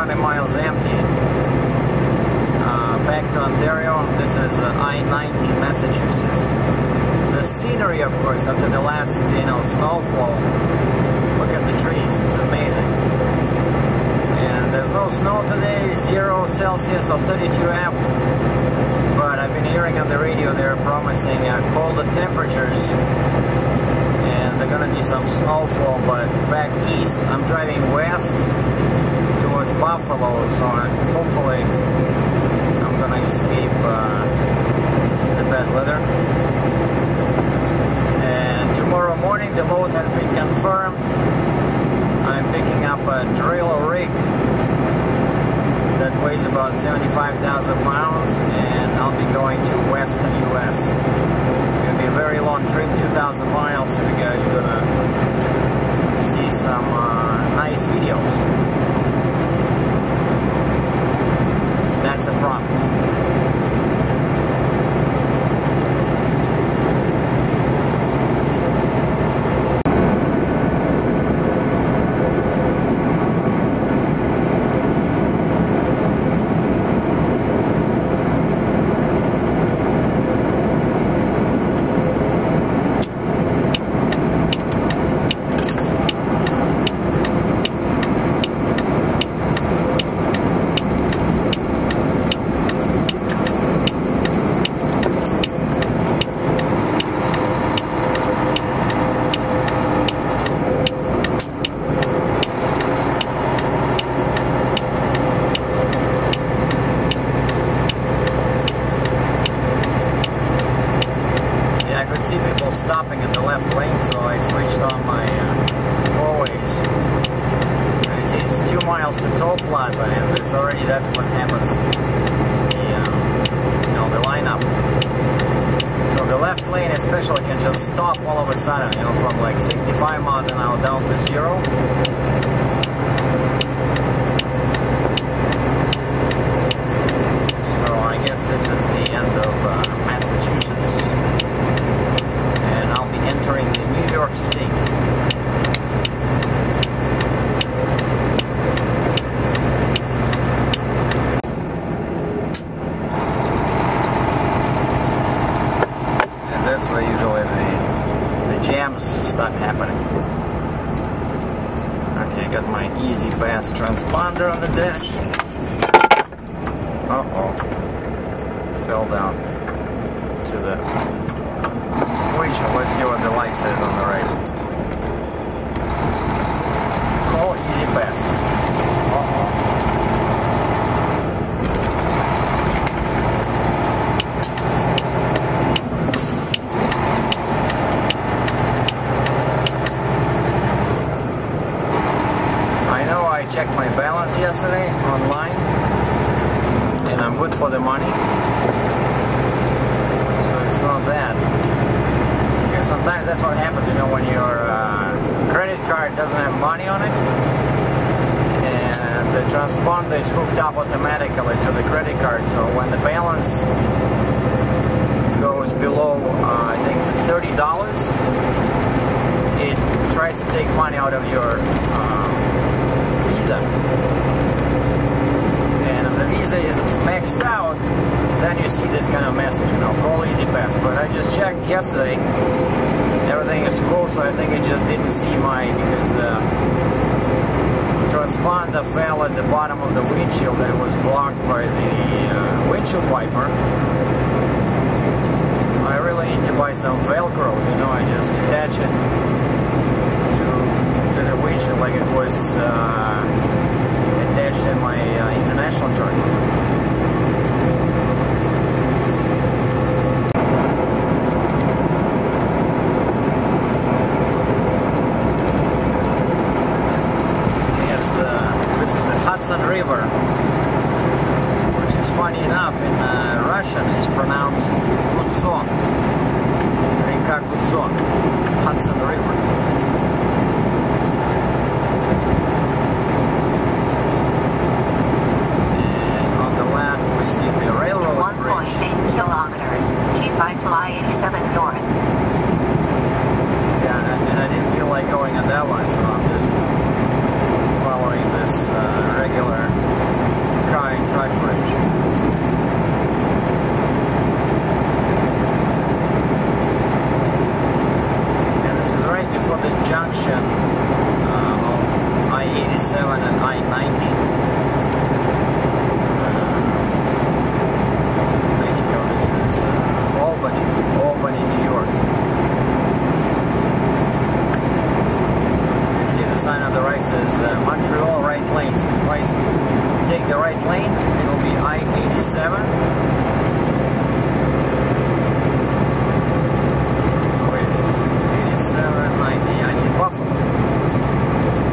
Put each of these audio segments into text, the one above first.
400 miles empty. Back to Ontario. This is I-90 Massachusetts. The scenery, of course, after the last, snowfall. Look at the trees. It's amazing. And there's no snow today. 0 Celsius or 32°F. But I've been hearing on the radio they're promising colder temperatures. And they're gonna be some snowfall, but back east. I'm driving west towards Buffalo, so hopefully I'm gonna escape the bad weather. And tomorrow morning the load has been confirmed. I'm picking up a drill rig that weighs about 75,000 pounds, and I'll be going to western US. It's gonna be a very long trip, 2,000 miles, so you guys are gonna see some nice videos. That's a promise. Stopping in the left lane, so I switched on my four-ways. I see it's 2 miles to Toll Plaza, and it's already, that's what happens. The lineup. So the left lane especially can just stop all of a sudden, from like 65 miles an hour down to 0. So I guess this is the end of Massachusetts. Entering the New York State. And that's where usually the jams start happening. Okay, got my Easy Pass transponder on the dash. Uh-oh. Fell down to the Let's see what the light says on the right. Call Easy Pass. Uh-oh. I know I checked my balance yesterday online, and I'm good for the money. So it's not bad. Sometimes that's what happens, when your credit card doesn't have money on it, and the transponder is hooked up automatically to the credit card. So when the balance goes below, I think $30, it tries to take money out of your Visa. And if the Visa is maxed out, then you see this kind of message, call Easy Pass. But I just checked yesterday, everything is cool, so I think it just didn't see because the transponder fell at the bottom of the windshield and it was blocked by the windshield wiper. I really need to buy some Velcro, I just attach it to the windshield like it was attached in my international truck. River, which is funny enough in Russian is pronounced Hudson, Reka Hudson, Hudson River. And on the left we see the railroad bridge. 1.8 kilometers, keep right to I-87 north. Yeah, and I didn't feel like going on that one, so I'm just following this regular Wait, 8790. I need Buffalo.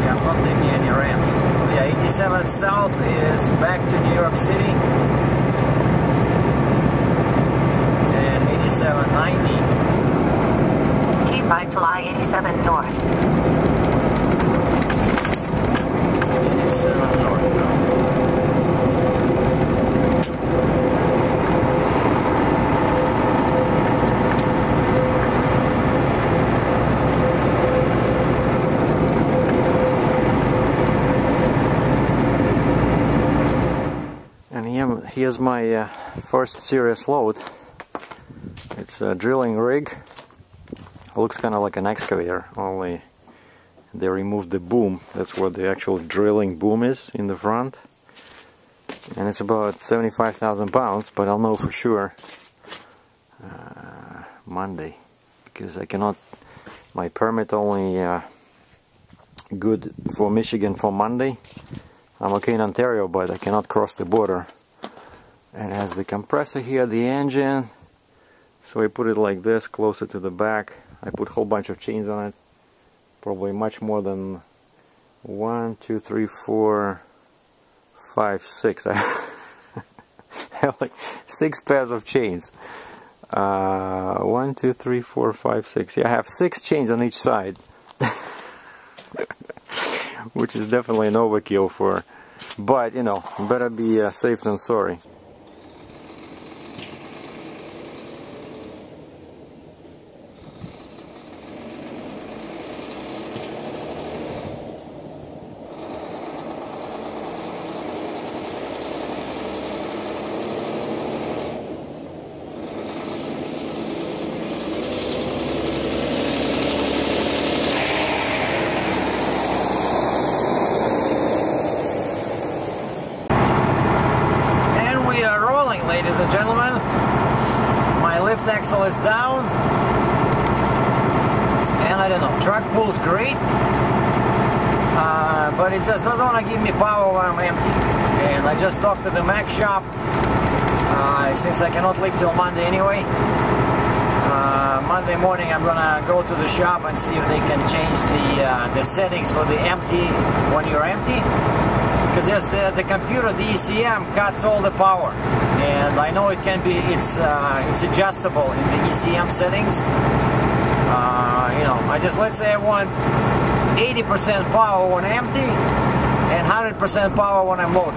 Yeah, I'm not taking any ramps. So yeah, 87 South is back to New York City. And 8790. Keep right to I-87 north. 87 north. Here's my first serious load. It's a drilling rig. Looks kind of like an excavator, only they removed the boom. That's where the actual drilling boom is in the front. And it's about 75,000 pounds, but I'll know for sure Monday, because I cannot, my permit only good for Michigan for Monday. I'm okay in Ontario, but I cannot cross the border. And it has the compressor here, the engine. So I put it like this, closer to the back. I put a whole bunch of chains on it. Probably much more than 1, 2, 3, 4, 5, 6. I have like 6 pairs of chains. 1, 2, 3, 4, 5, 6. Yeah, I have 6 chains on each side. Which is definitely an overkill for, but you know, better be safe than sorry. Ladies and gentlemen, my lift axle is down, and I don't know, truck pulls great, but it just doesn't want to give me power when I'm empty. And I just talked to the Mack shop, since I cannot leave till Monday anyway. Monday morning I'm gonna go to the shop and see if they can change the settings for the empty when you're empty. Because yes, the computer, the ECM, cuts all the power, and I know it can be, it's adjustable in the ECM settings. You know, let's say I want 80% power when empty and 100% power when I'm loaded.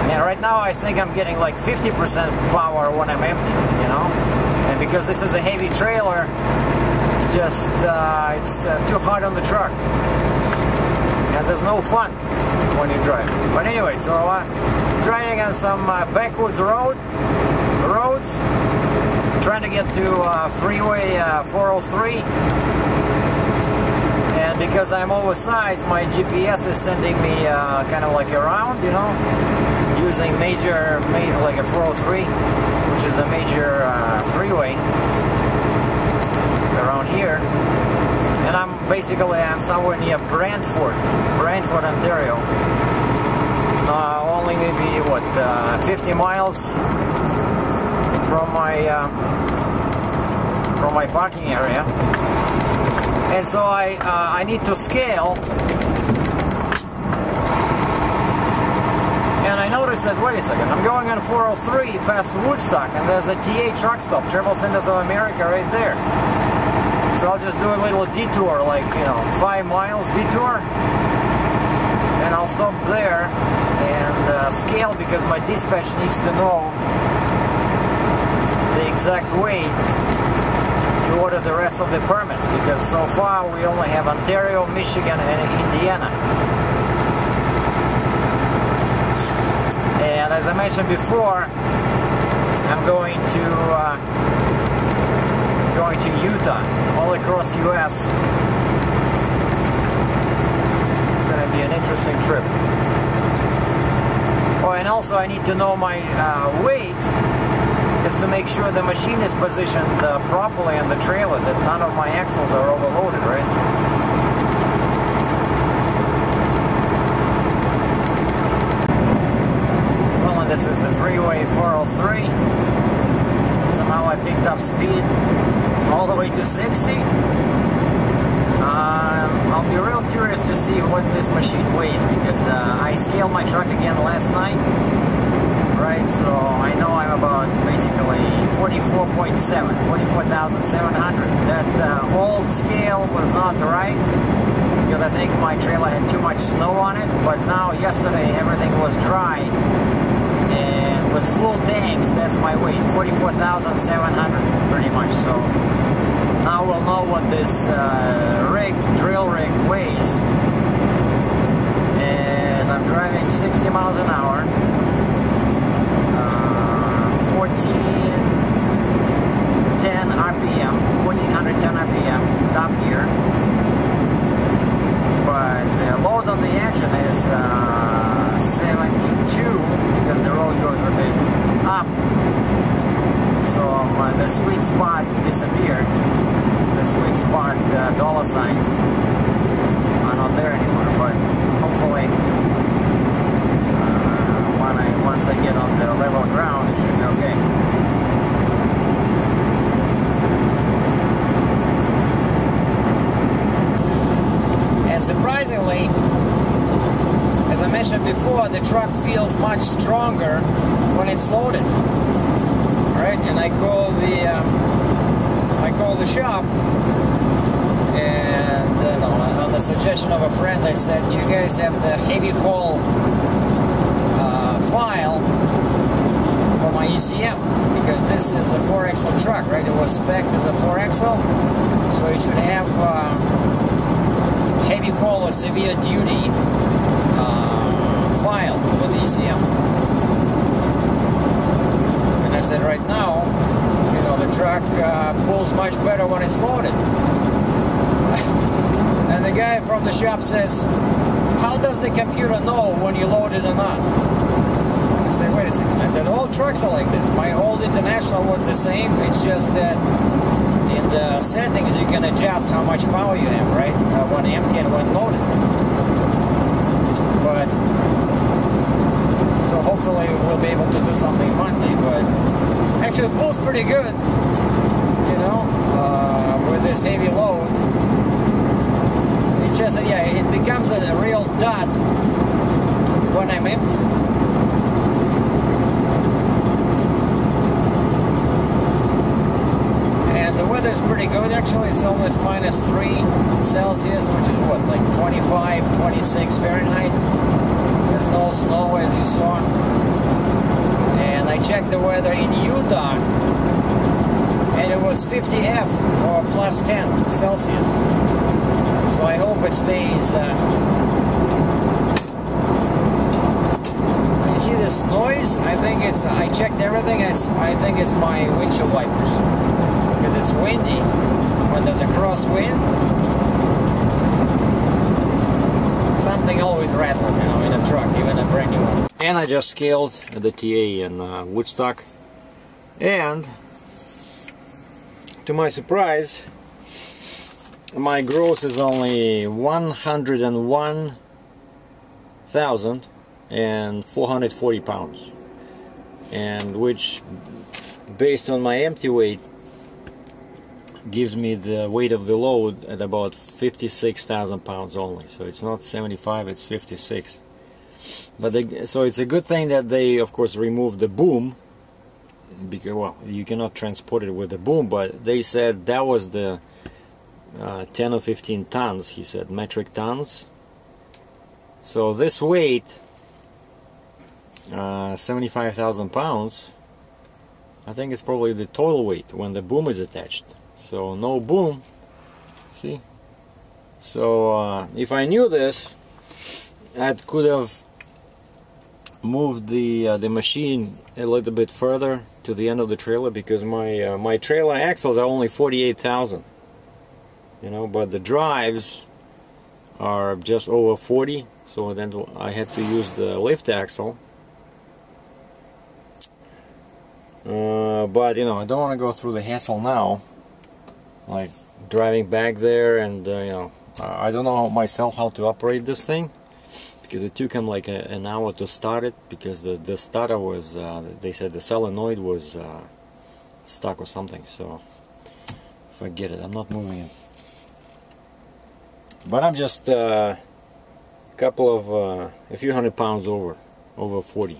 And right now I think I'm getting like 50% power when I'm empty, you know. And because this is a heavy trailer, just it's too hard on the truck, and there's no fun when you drive. But anyway, so driving on some backwards roads, trying to get to Freeway 403, and because I'm oversized, my GPS is sending me kind of like around, you know, using major like a 403, which is a major freeway around here. And I'm somewhere near Brantford, Ontario. Only maybe what 50 miles from my parking area. And so I need to scale. And I noticed that, wait a second, I'm going on 403 past Woodstock, and there's a TA truck stop, Travel Centers of America, right there. So I'll just do a little detour, like, you know, 5 miles detour, and I'll stop there and scale, because my dispatch needs to know the exact way to order the rest of the permits, because so far we only have Ontario, Michigan, and Indiana. And as I mentioned before, I'm going to Utah, all across US. It's going to be an interesting trip. Oh, and also I need to know my weight, just to make sure the machine is positioned properly on the trailer, that none of my axles are overloaded, right? this is the freeway 403. Somehow I picked up speed all the way to 60. I'll be real curious to see what this machine weighs, because I scaled my truck again last night, right? So I know I'm about basically 44.7, 44,700. That old scale was not right, because I think my trailer had too much snow on it. But now, yesterday, everything was dry, and with full tanks, that's my weight, 44,700, pretty much. So now we'll know what this drill rig weighs. And I'm driving 60 miles an hour, 1410 RPM, 1410 RPM, top gear. But the load on the engine is 72, because the road goes a bit up. So the sweet spot disappeared. The sweet spot dollar signs are not there anymore. But hopefully, once I get on the level ground, it should be okay. And surprisingly, as I mentioned before, the truck feels much stronger when it's loaded. Right? And I called the shop, and on the suggestion of a friend, I said, "Do you guys have the heavy haul file for my ECM?" Because this is a 4-axle truck, right? It was spec'd as a 4-axle, so it should have heavy haul or severe duty file for the ECM. And I said, right now, the truck pulls much better when it's loaded. And the guy from the shop says, "How does the computer know when you load it or not?" I said, "Wait a second." I said, "All trucks are like this. My old International was the same. It's just that in the settings you can adjust how much power you have, right? When empty and when loaded." But so hopefully we'll be able to do something Monday. But actually, it pulls pretty good, with this heavy load. It's just that, yeah, it becomes a real dud when I'm empty. And the weather's pretty good, actually. It's almost -3 Celsius, which is what, like 25, 26 Fahrenheit. There's no snow, as you saw. And I checked the weather in Utah, and it was 50 F or +10 Celsius. So I hope it stays. You see this noise? I think it's. I checked everything. I think it's my windshield wipers, because it's windy. When there's a crosswind, something always rattles, in a truck, even a brand new one. And I just scaled the TA in Woodstock, and to my surprise, my gross is only 101,440 pounds, and which, based on my empty weight, gives me the weight of the load at about 56,000 pounds only. So it's not 75, it's 56. But so it's a good thing that they, of course, removed the boom, because, well, you cannot transport it with the boom, but they said that was the 10 or 15 tons, he said, metric tons. So this weight, 75,000 pounds, I think it's probably the total weight when the boom is attached. So no boom, see? So if I knew this, I could have moved the machine a little bit further to the end of the trailer, because my trailer axles are only 48,000, but the drives are just over 40. So then I had to use the lift axle. But I don't want to go through the hassle now, like driving back there, and I don't know myself how to operate this thing, because it took him like an hour to start it, because the starter was, they said the solenoid was stuck or something, so forget it, I'm not moving it. But I'm just a few hundred pounds over 40,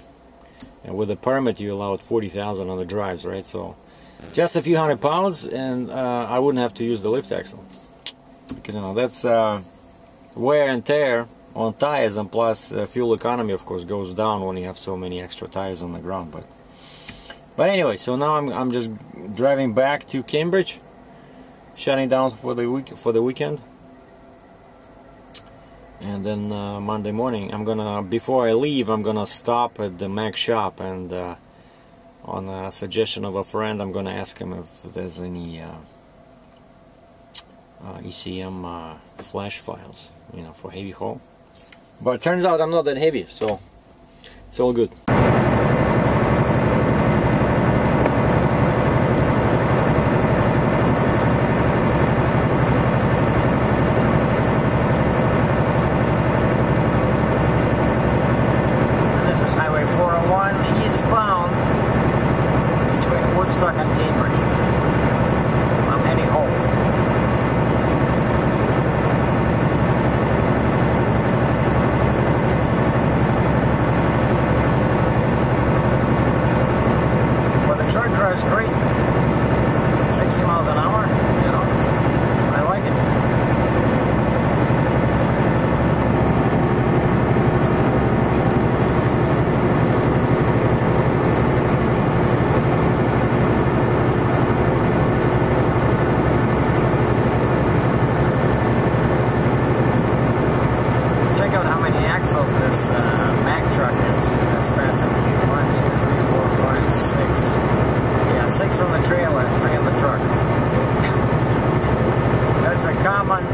and with the permit you allowed 40,000 on the drives, right? So just a few hundred pounds, and I wouldn't have to use the lift axle, because you know that's wear and tear on tires, and plus fuel economy of course goes down when you have so many extra tires on the ground. But anyway, so now I'm just driving back to Cambridge, shutting down for the weekend, and then Monday morning before I leave I'm gonna stop at the Mack shop, and on a suggestion of a friend I'm gonna ask him if there's any ECM flash files, you know, for heavy haul. But it turns out I'm not that heavy, so it's all good. This is Highway 401 eastbound between Woodstock and Cambridge. I'm heading home. Great. 60 miles an hour, you know, I like it. Check out how many axles this Mack truck is. That's fascinating. 1, 2, 3, 4, 5, 6. 6 on the trailer, 3 on the truck. That's a common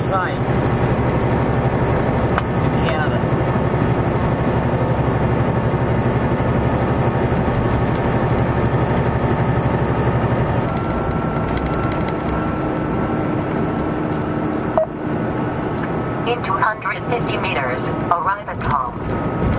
sight in Canada. In 250 meters, arrive at home.